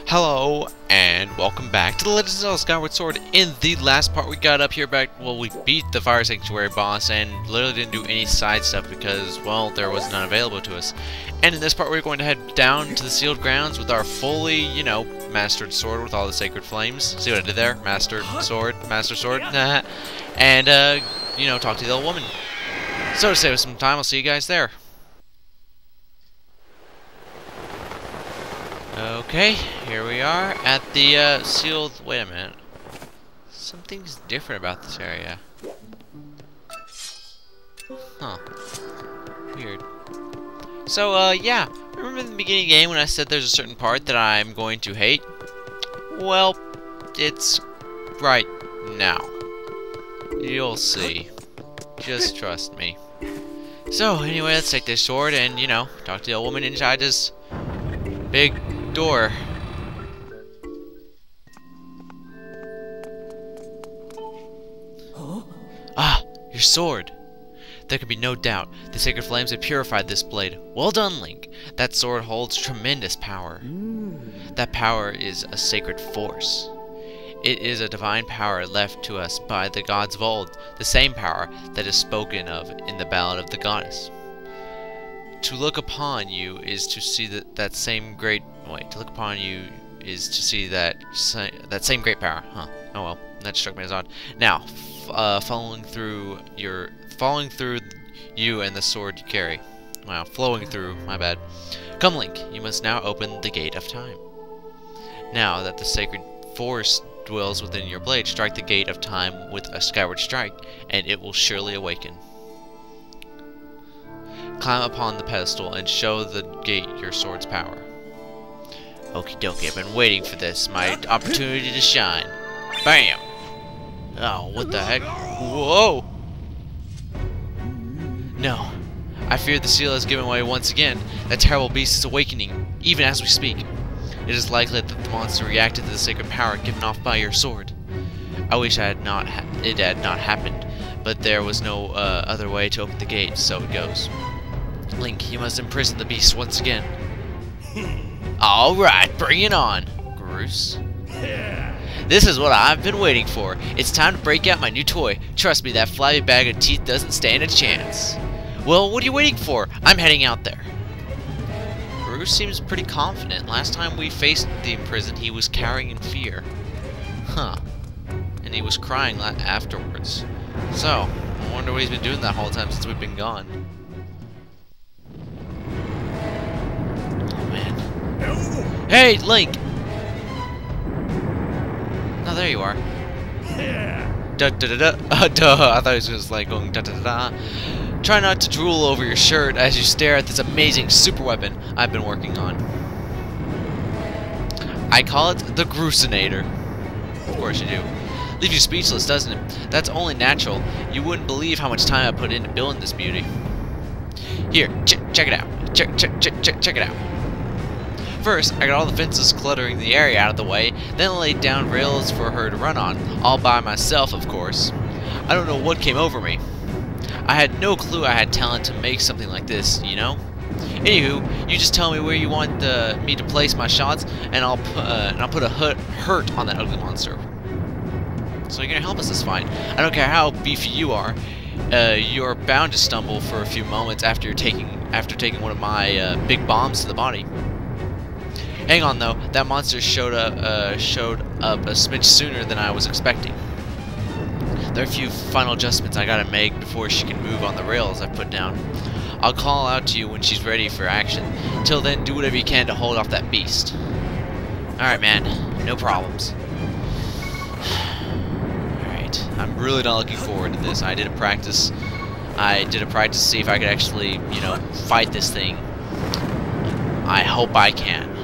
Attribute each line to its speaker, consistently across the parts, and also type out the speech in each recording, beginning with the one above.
Speaker 1: Hello, and welcome back to the Legend of Zelda Skyward Sword. In the last part, we got up here back, well, we beat the Fire Sanctuary boss and literally didn't do any side stuff because, well, there was none available to us. And in this part, we're going to head down to the sealed grounds with our fully, mastered sword with all the sacred flames. See what I did there? Master sword, and, talk to the old woman. So to save us some time, I'll see you guys there. Okay, here we are at the sealed. Wait a minute. Something's different about this area. Huh. Weird. So, yeah. Remember in the beginning of the game when I said there's a certain part that I'm going to hate? Well, it's right now. You'll see. Just trust me. So, anyway, let's take this sword and, talk to the old woman inside this big door.
Speaker 2: Huh?
Speaker 1: Ah, your sword. There can be no doubt. The sacred flames have purified this blade. Well done, Link. That sword holds tremendous power. That power is a sacred force. It is a divine power left to us by the gods of old, the same power that is spoken of in the Ballad of the Goddess. To look upon you is to see that same great. Wait, to look upon you is to see that same great power. Huh? Oh well, that struck me as odd. Now, following through you and the sword you carry. Wow, flowing through. My bad. Come, Link. You must now open the gate of time. Now that the sacred force dwells within your blade, strike the gate of time with a skyward strike, and it will surely awaken. Climb upon the pedestal and show the gate your sword's power. Okie dokie, I've been waiting for this. My opportunity to shine. Bam! Oh, what the heck? Whoa! No. I fear the seal has given way once again. That terrible beast is awakening, even as we speak. It is likely that the monster reacted to the sacred power given off by your sword. I wish it had not happened, but there was no other way to open the gate, so it goes. Link, you must imprison the beast once again. Alright, bring it on, Groose. This is what I've been waiting for. It's time to break out my new toy. Trust me, that flabby bag of teeth doesn't stand a chance. Well, what are you waiting for? I'm heading out there. Groose seems pretty confident. Last time we faced the imprisoned, he was cowering in fear. Huh. And he was crying afterwards. So, I wonder what he's been doing that whole time since we've been gone. Hey, Link! Oh, there you are. Da da da da. Duh. I thought he was just like going da da da da. Try not to drool over your shirt as you stare at this amazing super weapon I've been working on. I call it the Groosinator. Of course you do. Leave you speechless, doesn't it? That's only natural. You wouldn't believe how much time I put into building this beauty. Here, check it out. Check it out. First, I got all the fences cluttering the area out of the way, then laid down rails for her to run on, all by myself, of course. I don't know what came over me. I had no clue I had talent to make something like this, Anywho, you just tell me where you want me to place my shots, and I'll put a hurt on that ugly monster. So you're gonna help us this fight. I don't care how beefy you are. You're bound to stumble for a few moments after taking one of my big bombs to the body. Hang on though, that monster showed up a smidge sooner than I was expecting. There are a few final adjustments I gotta make before she can move on the rails I've put down. I'll call out to you when she's ready for action. Till then, do whatever you can to hold off that beast. Alright man, no problems. Alright, I'm really not looking forward to this. I did a practice to see if I could actually, fight this thing. I hope I can.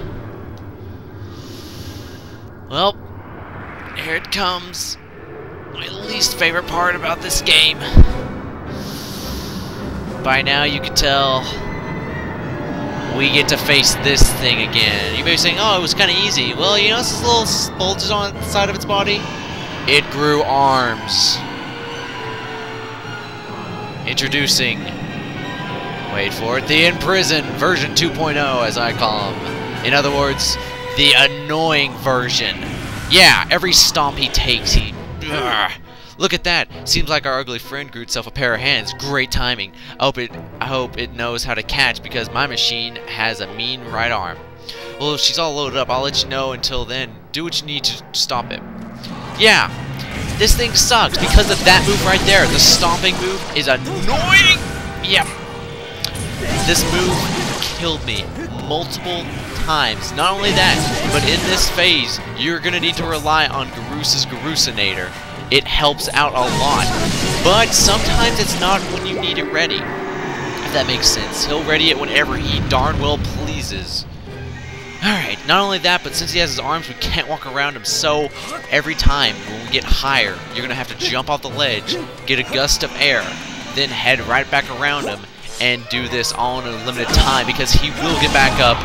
Speaker 1: Well, here it comes. My least favorite part about this game. By now you can tell we get to face this thing again. You may be saying, oh, it was kind of easy. Well, this little bulges on the side of its body. It grew arms. Introducing, wait for it, the Imprison version 2.0, as I call them. In other words, the annoying version. Yeah, every stomp he takes, he... Ugh. Look at that. Seems like our ugly friend grew itself a pair of hands. Great timing. I hope it knows how to catch, because my machine has a mean right arm. Well, if she's all loaded up, I'll let you know. Until then, do what you need to stop it. Yeah, this thing sucks because of that move right there. The stomping move is annoying. Yep. This move killed me multiple times. Not only that, but in this phase, you're going to need to rely on Garus's Garusinator. It helps out a lot, but sometimes it's not when you need it ready. If that makes sense. He'll ready it whenever he darn well pleases. Alright, not only that, but since he has his arms, we can't walk around him, so every time when we get higher, you're going to have to jump off the ledge, get a gust of air, then head right back around him, and do this all in a limited time, because he will get back up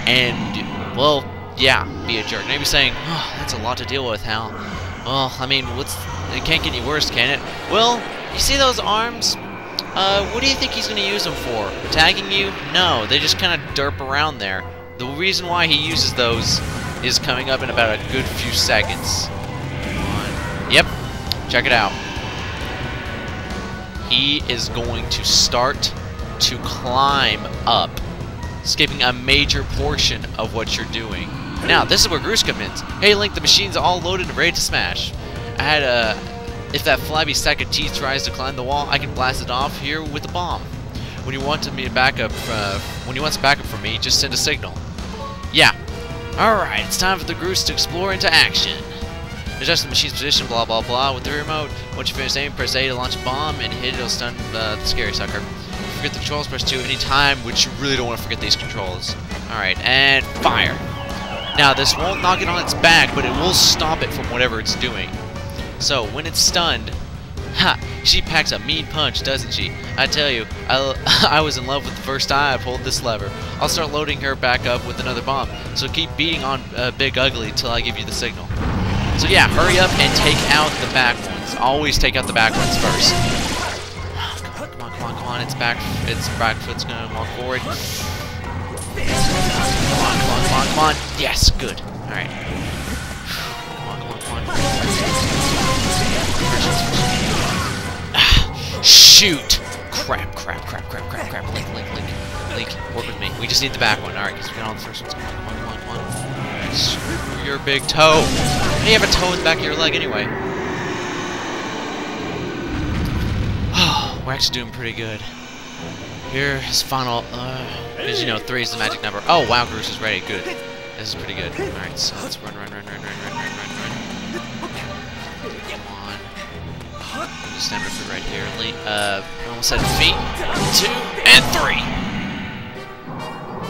Speaker 1: and, well, yeah, be a jerk. Maybe saying, oh, that's a lot to deal with, Hal. Well, I mean, it can't get any worse, can it? Well, you see those arms? What do you think he's going to use them for? Tagging you? No, they just kind of derp around there. The reason why he uses those is coming up in about a good few seconds. Yep, check it out. He is going to start to climb up, skipping a major portion of what you're doing. Now, this is where Garus comes in. Hey Link, the machine's all loaded and ready to smash. If that flabby sack of teeth tries to climb the wall, I can blast it off here with a bomb. When you want me to back up, from me, just send a signal. Yeah. Alright, it's time for the Garus to explore into action. Adjust the machine's position, blah blah blah, with the remote. Once you finish aiming, press A to launch a bomb, and hit it, it'll stun the scary sucker. Forget the controls, press 2 anytime, which you really don't want to forget these controls. Alright, and fire. Now, this won't knock it on its back, but it will stop it from whatever it's doing. So, when it's stunned, ha! She packs a mean punch, doesn't she? I tell you, I was in love with the first time I pulled this lever. I'll start loading her back up with another bomb. So keep beating on Big Ugly till I give you the signal. So yeah, hurry up and take out the back ones. Always take out the back ones first. Come on, it's back foot's gonna walk forward. Come on. Yes, good. Alright. Come on. Shoot! Crap. Link, work with me. We just need the back one. Alright, because we got all the first ones. Come on. Alright, screw your big toe. How do you have a toe in the back of your leg anyway? Oh, we're actually doing pretty good. Here is final, because you know, 3 is the magic number. Oh, wow, Garus is ready. Good. This is pretty good. Alright, so let's run. Come on. Just stand up right here. Almost at feet. 2 and 3.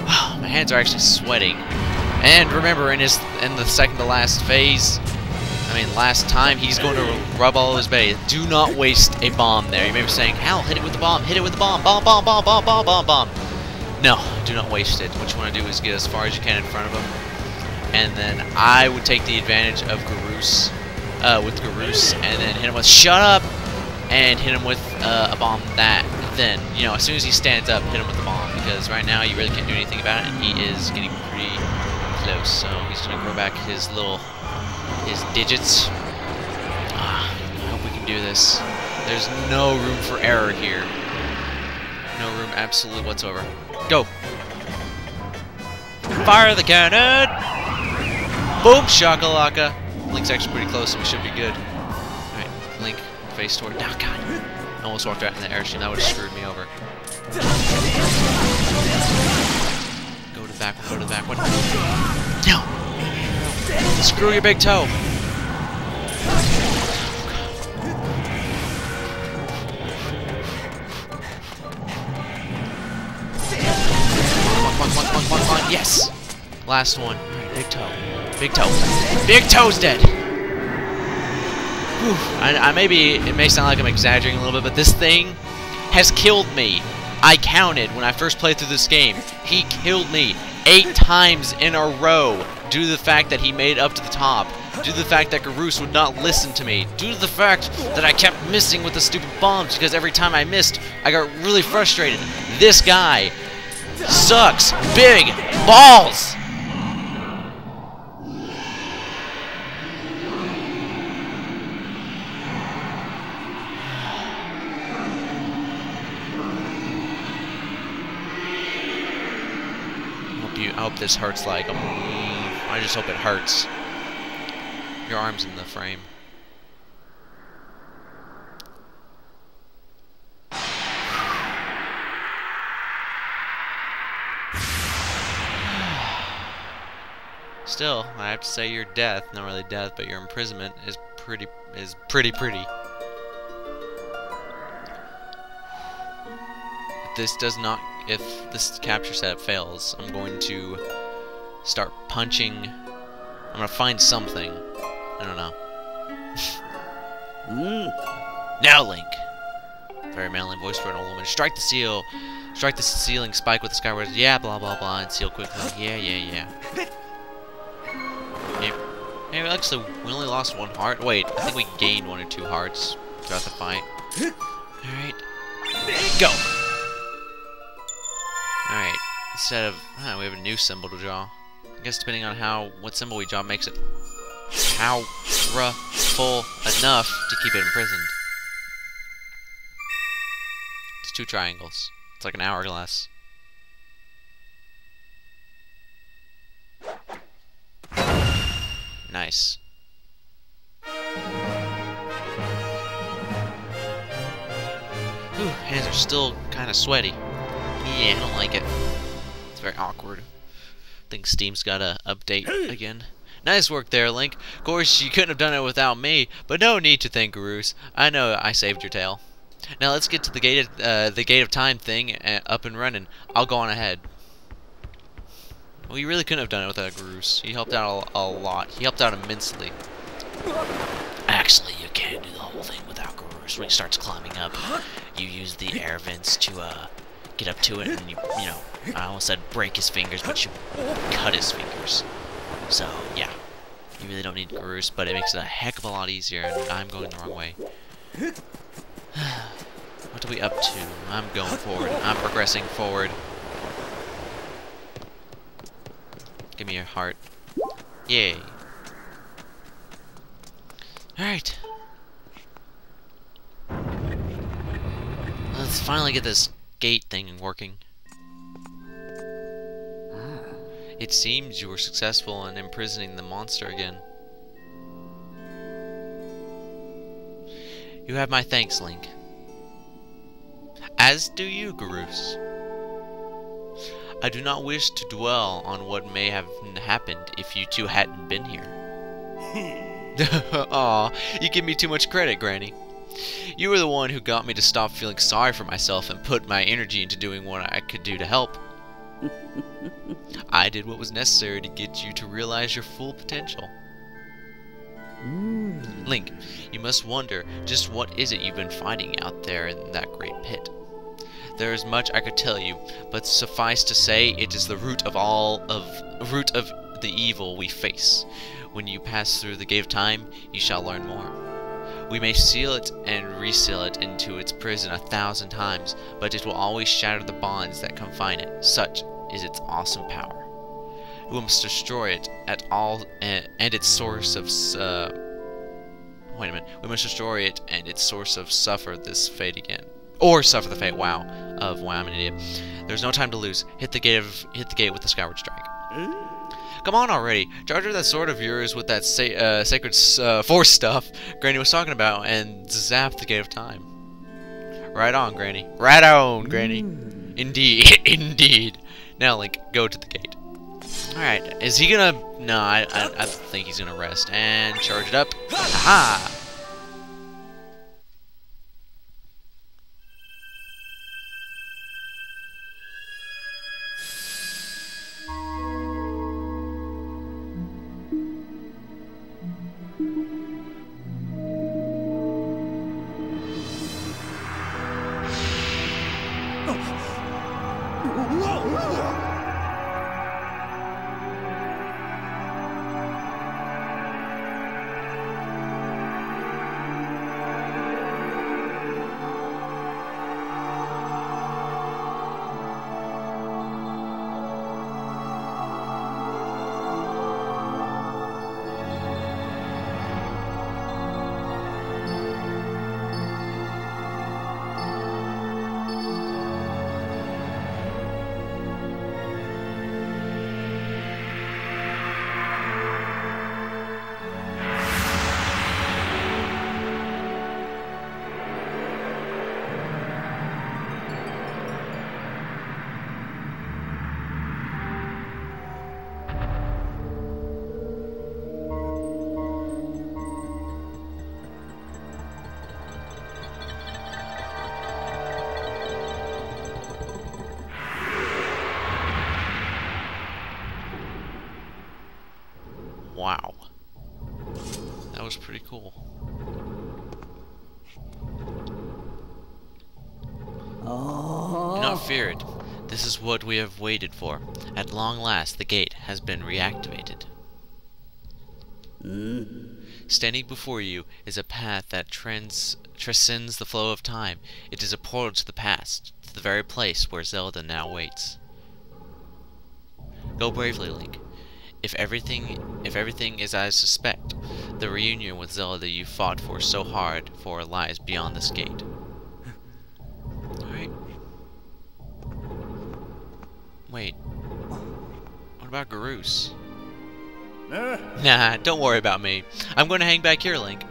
Speaker 1: Oh, my hands are actually sweating. And remember, in the second to last phase, last time, he's going to rub all of his base. Do not waste a bomb there. You may be saying, Hal, hit it with the bomb. Hit it with the bomb. Bomb. No, do not waste it. What you want to do is get as far as you can in front of him. And then I would take the advantage of Garus, with Garus, and then hit him with shut up, and hit him with a bomb then, you know, as soon as he stands up, hit him with the bomb, because right now you really can't do anything about it, and he is getting pretty close, so he's going to grow back his digits. I hope we can do this. There's no room for error here. No room absolutely whatsoever. Go! Fire the cannon! Boom! Shakalaka! Link's actually pretty close, so we should be good. Alright, Link, face toward... Oh, God! I almost walked right in the air stream. That would have screwed me over. Go to the back one. No! Screw your big toe! Come on, yes! Last one. Alright, big toe. Big toe. Big toe's dead! Whew. It may sound like I'm exaggerating a little bit, but this thing has killed me. I counted when I first played through this game. He killed me 8 times in a row due to the fact that he made it up to the top. Due to the fact that Garus would not listen to me. Due to the fact that I kept missing with the stupid bombs because every time I missed, I got really frustrated. This guy sucks big balls! hope this hurts like... I just hope it hurts. Your arm's in the frame. Still, I have to say your death, not really death, but your imprisonment is pretty. If this capture setup fails, I'm going to start punching. I'm gonna find something. I don't know. Now, Link. Very manly voice for an old woman. Strike the seal. Strike the ceiling spike with the skyward. Yeah, blah blah blah, and seal quickly. Yeah. Hey, actually, we only lost 1 heart. Wait, I think we gained 1 or 2 hearts throughout the fight. Alright. Go! Alright, instead of... we have a new symbol to draw. I guess depending on what symbol we draw makes it powerful enough to keep it imprisoned. It's 2 triangles. It's like an hourglass. Nice. Whew, hands are still kind of sweaty. Yeah, I don't like it. It's very awkward. I think Steam's got to update again. Nice work there, Link. Of course, you couldn't have done it without me, but no need to thank Garus. I know I saved your tail. Now let's get to the gate of time thing up and running. I'll go on ahead. Well, you really couldn't have done it without Garus. He helped out a lot. He helped out immensely. Actually, you can't do the whole thing without Garus. When he starts climbing up, you use the air vents to get up to it, and you know, I almost said break his fingers, but you cut his fingers. So yeah, you really don't need Garus, but it makes it a heck of a lot easier. And I'm going the wrong way. What are we up to? I'm going forward. I'm progressing forward. Give me your heart. Yay. Alright. Let's finally get this gate thing working. It seems you were successful in imprisoning the monster again. You have my thanks, Link. As do you, Garus. I do not wish to dwell on what may have happened if you two hadn't been here. Aw, you give me too much credit, Granny. You were the one who got me to stop feeling sorry for myself and put my energy into doing what I could do to help. I did what was necessary to get you to realize your full potential. Link, you must wonder, just what is it you've been fighting out there in that great pit? There is much I could tell you, but suffice to say, it is the root of the evil we face. When you pass through the gate of time, you shall learn more. We may seal it and reseal it into its prison 1,000 times, but it will always shatter the bonds that confine it. Such is its awesome power. We must destroy it at all, and its source of wait a minute. We must destroy it and its source of suffer this fate again. Or suffer the fate, wow, I'm an idiot. There's no time to lose. Hit the gate with the Skyward Strike. Come on already. Charge her that sword of yours with that sacred force stuff Granny was talking about and zap the gate of time. Right on, Granny. Right on, Granny. Indeed. Indeed. Now, Link, go to the gate. Alright, is he gonna... No, I think he's gonna rest. And charge it up. Aha! Wow. That was pretty cool. Do not fear it. This is what we have waited for. At long last, the gate has been reactivated. Standing before you is a path that transcends the flow of time. It is a portal to the past, to the very place where Zelda now waits. Go bravely, Link. If everything is as I suspect, the reunion with Zelda you fought for so hard for lies beyond this gate. Alright. Wait. What about Garus? Nah, don't worry about me. I'm going to hang back here, Link.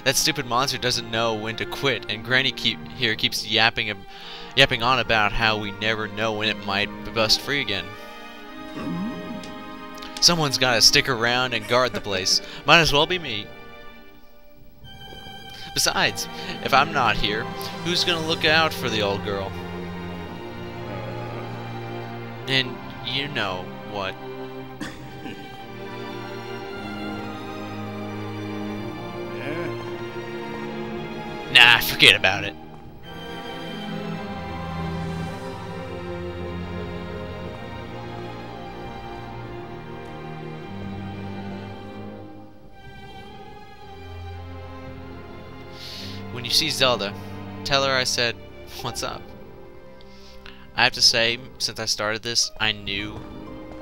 Speaker 1: That stupid monster doesn't know when to quit, and Granny keeps yapping on about how we never know when it might bust free again. Someone's gotta stick around and guard the place. Might as well be me. Besides, if I'm not here, who's gonna look out for the old girl? And you know what? Nah, forget about it. When you see Zelda, tell her I said, "What's up?" I have to say, since I started this, I knew,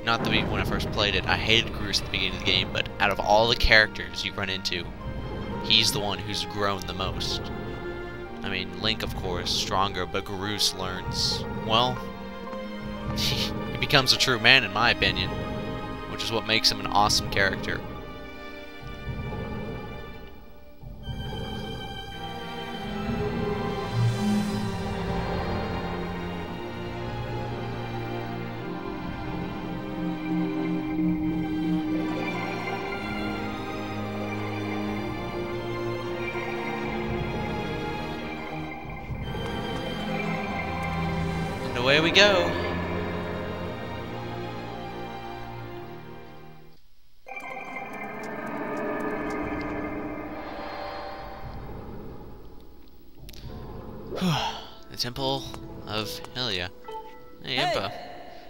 Speaker 1: not the when I first played it, I hated Garus at the beginning of the game, but out of all the characters you run into, he's the one who's grown the most. I mean, Link, of course, stronger, but Garus learns, well, he becomes a true man in my opinion, which is what makes him an awesome character. Away we go. The Temple of Hylia. Hey, Impa.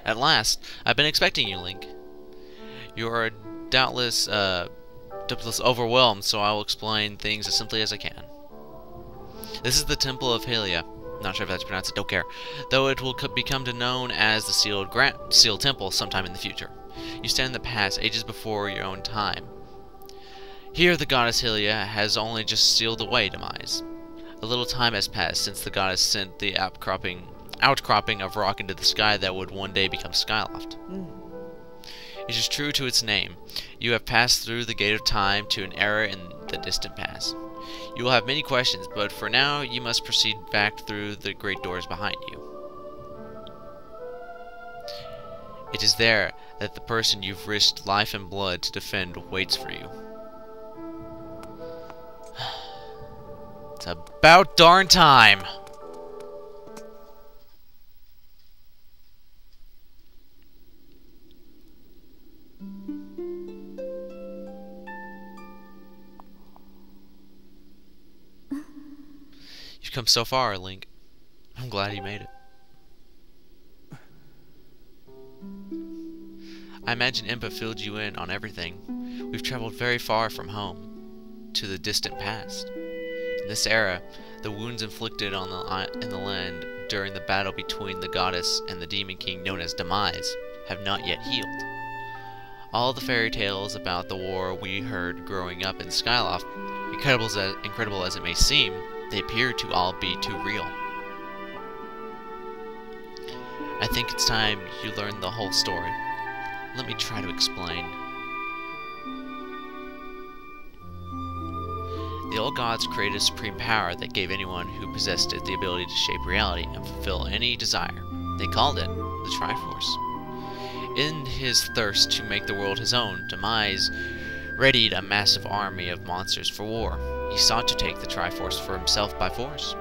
Speaker 1: At last. I've been expecting you, Link. You are doubtless overwhelmed, so I will explain things as simply as I can. This is the Temple of Hylia. Not sure if that's pronounced it, don't care. Though it will become known as the Sealed Temple sometime in the future. You stand in the past, ages before your own time. Here the goddess Hylia has only just sealed away demise. A little time has passed since the goddess sent the outcropping of rock into the sky that would one day become Skyloft. It is true to its name. You have passed through the gate of time to an era in the distant past. You will have many questions, but for now you must proceed back through the great doors behind you. It is there that the person you've risked life and blood to defend waits for you. It's about darn time! You've come so far, Link. I'm glad you made it. I imagine Impa filled you in on everything. We've traveled very far from home, to the distant past. In this era, the wounds inflicted in the land during the battle between the goddess and the demon king known as Demise have not yet healed. All the fairy tales about the war we heard growing up in Skyloft, incredible as it may seem, they appear to all be too real. I think it's time you learn the whole story. Let me try to explain. The old gods created a supreme power that gave anyone who possessed it the ability to shape reality and fulfill any desire. They called it the Triforce. In his thirst to make the world his own, Demise readied a massive army of monsters for war. He sought to take the Triforce for himself by force.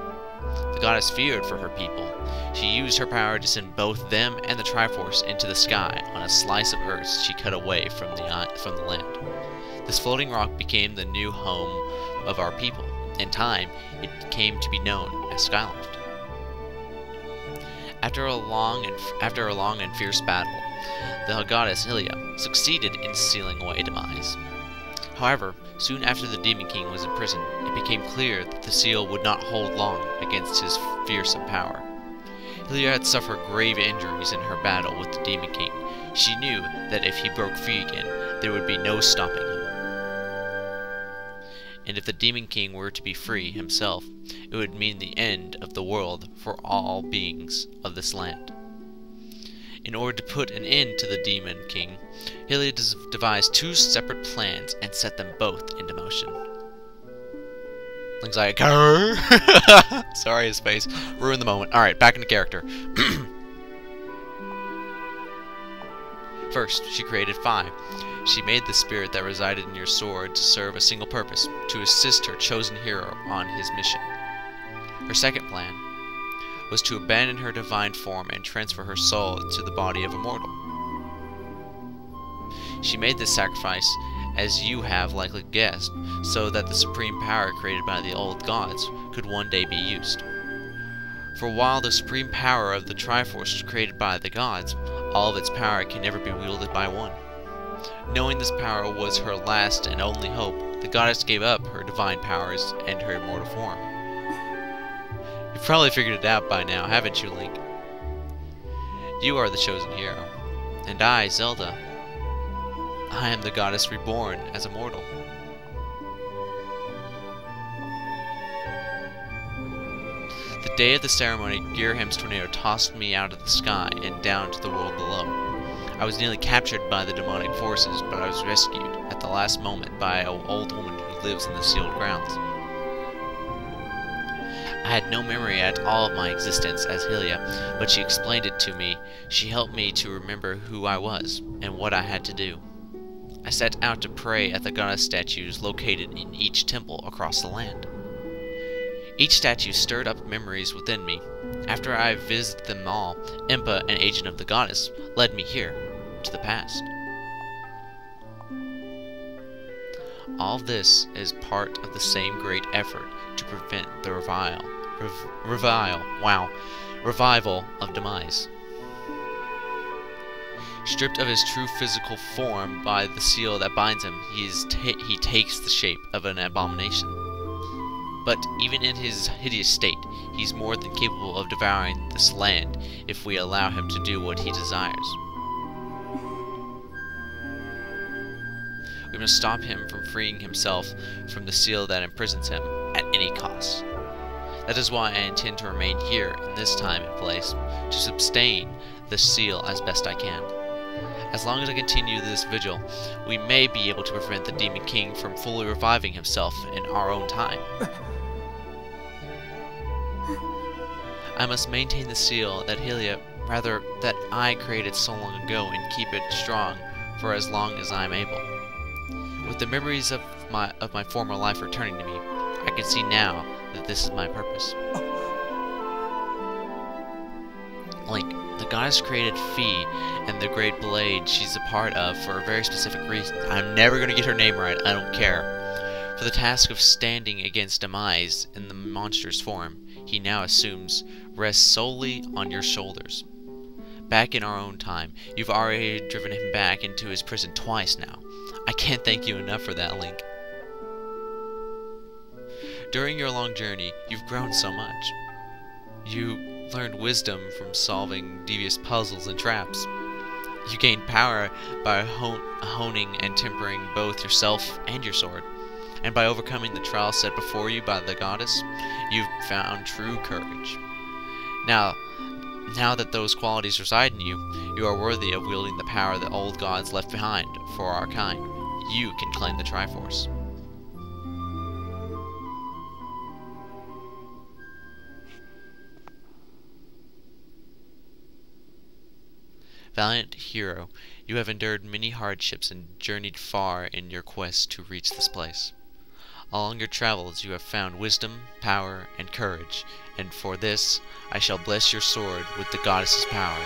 Speaker 1: The goddess feared for her people. She used her power to send both them and the Triforce into the sky on a slice of earth she cut away from the land. This floating rock became the new home of our people. In time, it came to be known as Skyloft. After a long and fierce battle, the goddess Hylia succeeded in sealing away Demise. However, soon after the Demon King was imprisoned, it became clear that the seal would not hold long against his fearsome power. Hylia had suffered grave injuries in her battle with the Demon King. She knew that if he broke free again, there would be no stopping him. And if the Demon King were to be free himself, it would mean the end of the world for all beings of this land. In order to put an end to the Demon King, Hylia devised two separate plans and set them both into motion. Link's like, Grr! Sorry, his face ruined the moment. Alright, back into character. First, she created Fi. She made the spirit that resided in your sword to serve a single purpose, to assist her chosen hero on his mission. Her second plan was to abandon her divine form and transfer her soul to the body of a mortal. She made this sacrifice, as you have likely guessed, so that the supreme power created by the old gods could one day be used. For while the supreme power of the Triforce was created by the gods, all of its power can never be wielded by one. Knowing this power was her last and only hope, the goddess gave up her divine powers and her immortal form. You've probably figured it out by now, haven't you, Link? You are the chosen hero, and I, Zelda, I am the goddess reborn as a mortal. The day of the ceremony, Girham's tornado tossed me out of the sky and down to the world below. I was nearly captured by the demonic forces, but I was rescued at the last moment by an old woman who lives in the sealed grounds. I had no memory at all of my existence as Hylia, but she explained it to me. She helped me to remember who I was and what I had to do. I set out to pray at the goddess statues located in each temple across the land. Each statue stirred up memories within me. After I visited them all, Impa, an agent of the goddess, led me here, to the past. All this is part of the same great effort to prevent the revival of Demise. Stripped of his true physical form by the seal that binds him, he takes the shape of an abomination. But even in his hideous state, he's more than capable of devouring this land if we allow him to do what he desires. We must stop him from freeing himself from the seal that imprisons him at any cost. That is why I intend to remain here in this time and place, to sustain the seal as best I can. As long as I continue this vigil, we may be able to prevent the Demon King from fully reviving himself in our own time. I must maintain the seal that that I created so long ago and keep it strong for as long as I am able. With the memories of my former life returning to me, I can see now that this is my purpose. Link, the goddess created Fi and the great blade she's a part of for a very specific reason. I'm never going to get her name right, I don't care. For the task of standing against Demise in the monster's form he now assumes rests solely on your shoulders. Back in our own time, you've already driven him back into his prison twice now. I can't thank you enough for that, Link. During your long journey, you've grown so much. You learned wisdom from solving devious puzzles and traps. You gained power by honing and tempering both yourself and your sword. And by overcoming the trials set before you by the goddess, you've found true courage. Now that those qualities reside in you, you are worthy of wielding the power the old gods left behind for our kind. You can claim the Triforce. Valiant hero, you have endured many hardships and journeyed far in your quest to reach this place. Along your travels you have found wisdom, power, and courage, and for this I shall bless your sword with the goddess's power.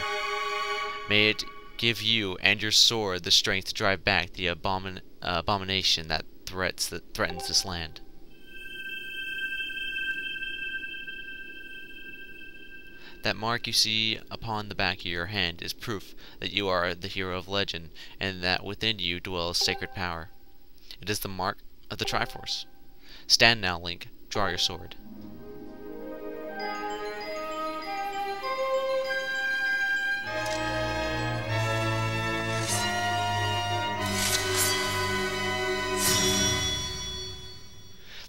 Speaker 1: May it give you and your sword the strength to drive back the abomination that threatens this land. That mark you see upon the back of your hand is proof that you are the hero of legend, and that within you dwells sacred power. It is the mark of the Triforce. Stand now, Link. Draw your sword.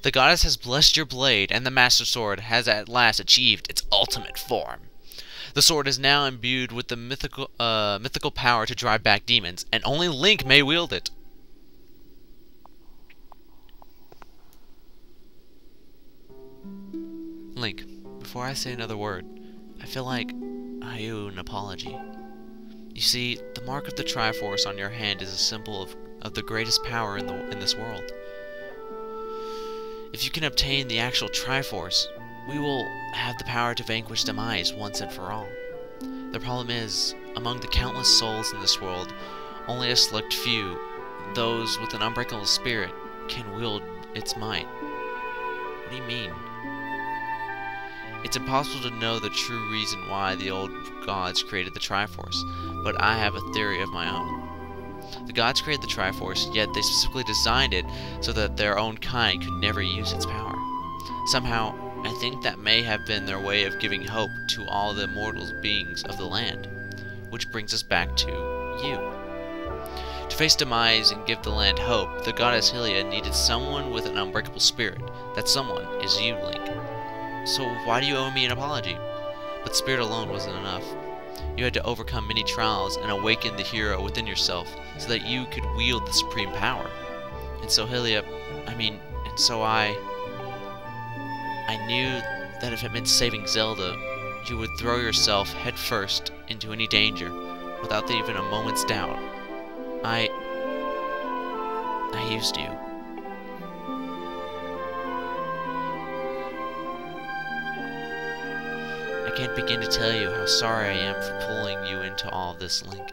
Speaker 1: The goddess has blessed your blade, and the Master Sword has at last achieved its ultimate form. The sword is now imbued with the mythical power to drive back demons, and only Link may wield it. Link, before I say another word, I feel like I owe you an apology. You see, the mark of the Triforce on your hand is a symbol of the greatest power in this world. If you can obtain the actual Triforce, we will have the power to vanquish Demise once and for all. The problem is, among the countless souls in this world, only a select few, those with an unbreakable spirit, can wield its might. What do you mean? It's impossible to know the true reason why the old gods created the Triforce, but I have a theory of my own. The gods created the Triforce, yet they specifically designed it so that their own kind could never use its power. Somehow, I think that may have been their way of giving hope to all the immortal beings of the land. Which brings us back to you. To face Demise and give the land hope, the goddess Hylia needed someone with an unbreakable spirit. That someone is you, Link. So why do you owe me an apology? But spirit alone wasn't enough. You had to overcome many trials and awaken the hero within yourself so that you could wield the supreme power. And so Hylia, I knew that if it meant saving Zelda, you would throw yourself headfirst into any danger without even a moment's doubt. I used you. I can't begin to tell you how sorry I am for pulling you into all this, Link.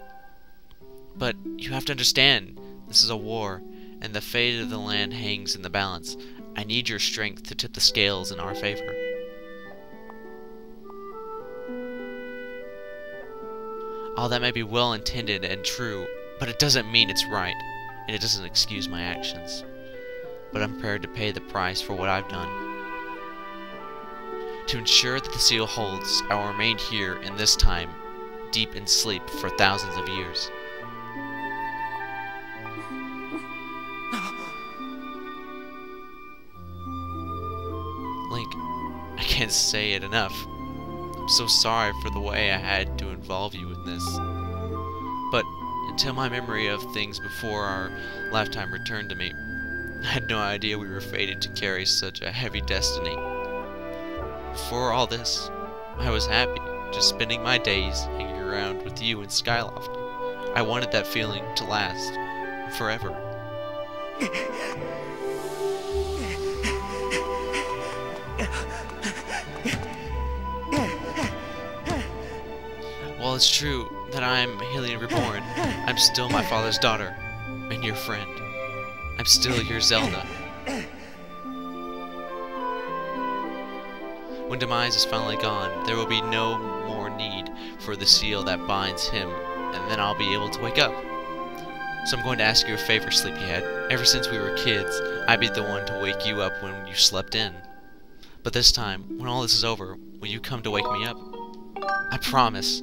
Speaker 1: But you have to understand, this is a war, and the fate of the land hangs in the balance. I need your strength to tip the scales in our favor. All that may be well intended and true, but it doesn't mean it's right, and it doesn't excuse my actions. But I'm prepared to pay the price for what I've done. To ensure that the seal holds, I will remain here in this time, deep in sleep for thousands of years. Link, I can't say it enough. I'm so sorry for the way I had to involve you in this. But until my memory of things before our lifetime returned to me, I had no idea we were fated to carry such a heavy destiny. For all this, I was happy, just spending my days hanging around with you in Skyloft. I wanted that feeling to last forever. While it's true that I'm Hylian Reborn, I'm still my father's daughter, and your friend. I'm still your Zelda. When Demise is finally gone, there will be no more need for the seal that binds him, and then I'll be able to wake up. So I'm going to ask you a favor, Sleepyhead. Ever since we were kids, I'd be the one to wake you up when you slept in. But this time, when all this is over, will you come to wake me up? I promise.